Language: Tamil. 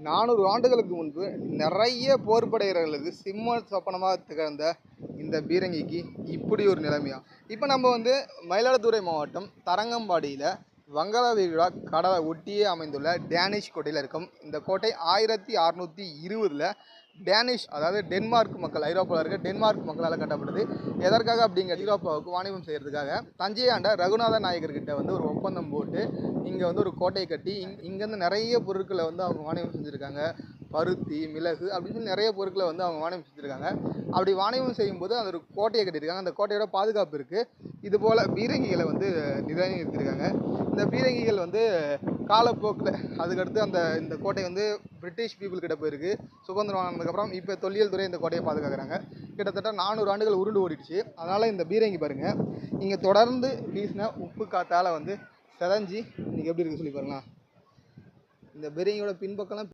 400 ஆண்டுகளுக்கு முன்பு நிறைய போர் படைகளுக்கு சிம்ம சொப்பனமாக திகழ்ந்த இந்த பீரங்கிக்கு இப்படி ஒரு நிலைமையா? இப்போ நம்ம வந்து மயிலாடுதுறை மாவட்டம் தரங்கம்பாடியில் வங்காள விரிகுடா கடலை ஒட்டியே அமைந்துள்ள டேனிஷ் கோட்டையில் இருக்கும். இந்த கோட்டை 1620 டேனிஷ், அதாவது டென்மார்க் மக்கள், ஐரோப்பாவில் இருக்க டென்மார்க் மக்களால் கட்டப்பட்டது. எதற்காக அப்படிங்கிற ஐரோப்பாவுக்கு வாணிபம் செய்கிறதுக்காக தஞ்சை ஆண்ட ரகுநாத நாயகர்கிட்ட வந்து ஒரு ஒப்பந்தம் போட்டு இங்கே வந்து ஒரு கோட்டையை கட்டி இங்கேருந்து நிறைய பொருட்களை வந்து அவங்க வாணிபம் செஞ்சுருக்காங்க. பருத்தி, மிளகு அப்படின்னு சொல்லி நிறைய பொருட்களை வந்து அவங்க வாணிபம் செஞ்சுருக்காங்க. அப்படி வாணிபம் செய்யும்போது அது ஒரு கோட்டையை கட்டியிருக்காங்க. அந்த கோட்டையோட பாதுகாப்பு இருக்குது. இதுபோல் பீரங்கிகளை வந்து நிலைநிறுத்தியிருக்காங்க. இந்த பீரங்கிகள் வந்து காலப்போக்கில் அதுக்கடுத்து இந்த கோட்டை வந்து பிரிட்டிஷ் பீப்புள் கிட்ட போயிருக்கு. சுதந்திரம் ஆனதுக்கப்புறம் இப்போ தொல்லியல் துறை இந்த கோட்டையை பாதுகாக்கிறாங்க. கிட்டத்தட்ட 400 ஆண்டுகள் உருண்டு ஓடிடுச்சு. அதனால் இந்த பீரங்கி பாருங்கள், இங்கே தொடர்ந்து வீசின உப்பு காற்றால் வந்து செதஞ்சு இன்றைக்கி எப்படி இருக்குன்னு சொல்லி பாருங்களா. இந்த பீரங்கியோட பின்பக்கம்